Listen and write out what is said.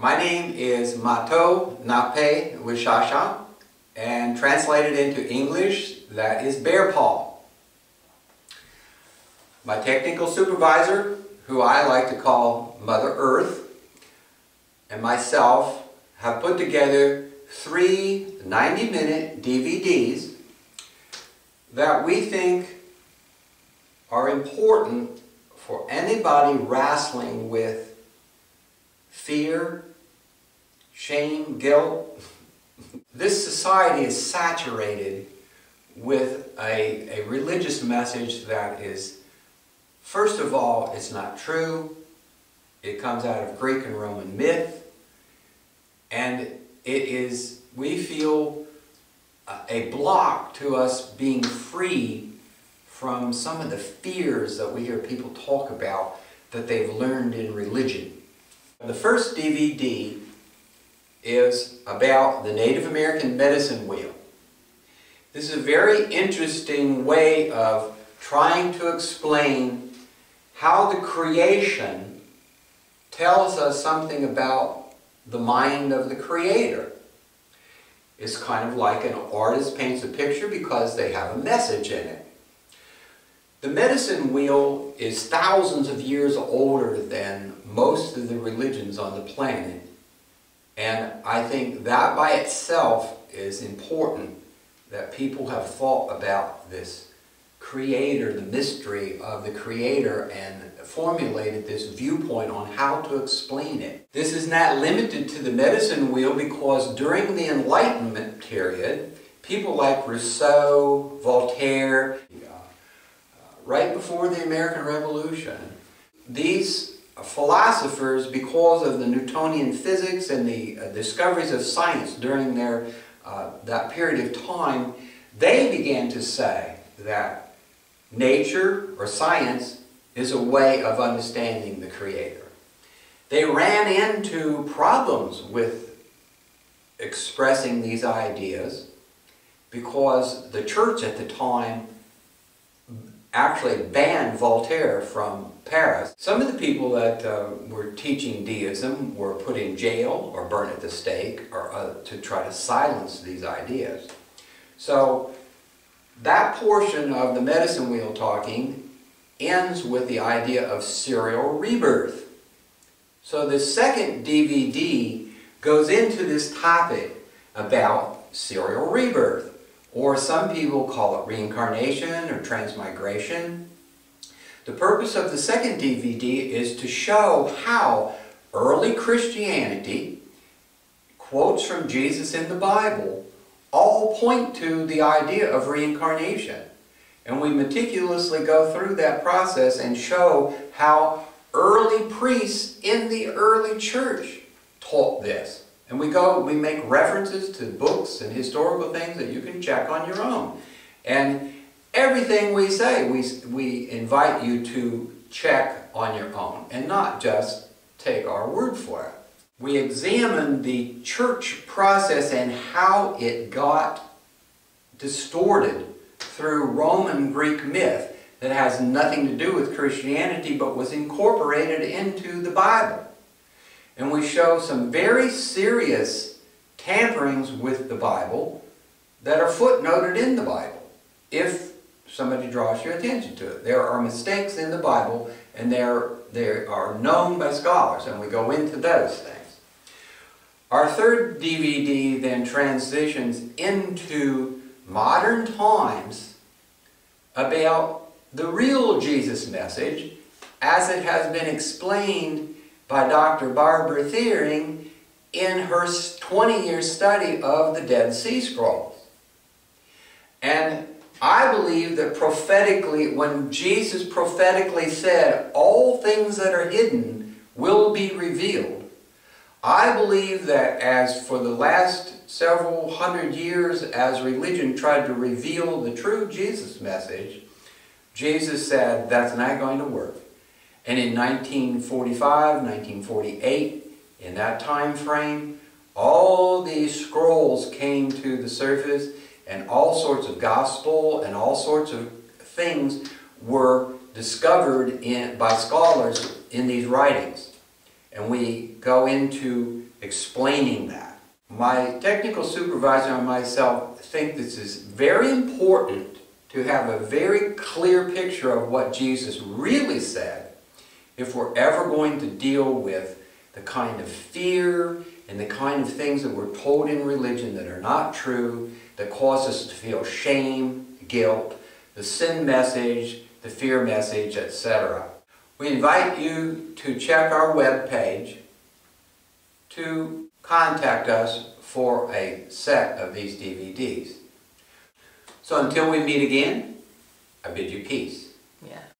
My name is Mato Nape Wishasha, and translated into English, that is bear paw. My technical supervisor, who I like to call Mother Earth, and myself have put together 3 90-minute DVDs that we think are important for anybody wrestling with fear, shame, guilt. This society is saturated with a religious message that is, first of all, it's not true. It comes out of Greek and Roman myth. And it is, we feel, a block to us being free from some of the fears that we hear people talk about that they've learned in religion. The first DVD is about the Native American medicine wheel. This is a very interesting way of trying to explain how the creation tells us something about the mind of the Creator. It's kind of like an artist paints a picture because they have a message in it. The medicine wheel is thousands of years older than most of the religions on the planet. And I think that by itself is important, that people have thought about this Creator, the mystery of the Creator, and formulated this viewpoint on how to explain it. This is not limited to the medicine wheel because during the Enlightenment period, people like Rousseau, Voltaire, right before the American Revolution, these philosophers, because of the Newtonian physics and the discoveries of science during that period of time, they began to say that nature or science is a way of understanding the Creator. They ran into problems with expressing these ideas because the church at the time actually banned Voltaire from Paris. Some of the people that were teaching deism were put in jail or burned at the stake or to try to silence these ideas. So that portion of the medicine wheel talking ends with the idea of serial rebirth. So the second DVD goes into this topic about serial rebirth, or some people call it reincarnation or transmigration. The purpose of the second DVD is to show how early Christianity, quotes from Jesus in the Bible, all point to the idea of reincarnation. And we meticulously go through that process and show how early priests in the early church taught this. And we make references to books and historical things that you can check on your own. And everything we say, we invite you to check on your own and not just take our word for it. We examine the church process and how it got distorted through Roman Greek myth that has nothing to do with Christianity but was incorporated into the Bible. And we show some very serious tamperings with the Bible that are footnoted in the Bible, if somebody draws your attention to it. There are mistakes in the Bible, and they are known by scholars, and we go into those things. Our third DVD then transitions into modern times about the real Jesus message as it has been explained by Dr. Barbara Thiering in her 20-year study of the Dead Sea Scrolls. And I believe that prophetically, when Jesus prophetically said, all things that are hidden will be revealed, I believe that as for the last several hundred years, as religion tried to reveal the true Jesus message, Jesus said, that's not going to work. And in 1945, 1948, in that time frame, all these scrolls came to the surface, and all sorts of gospel and all sorts of things were discovered by scholars in these writings. And we go into explaining that. My technical supervisor and myself think this is very important to have a very clear picture of what Jesus really said if we're ever going to deal with the kind of fear and the kind of things that we're told in religion that are not true, that cause us to feel shame, guilt, the sin message, the fear message, etc. We invite you to check our webpage to contact us for a set of these DVDs. So until we meet again, I bid you peace. Yeah.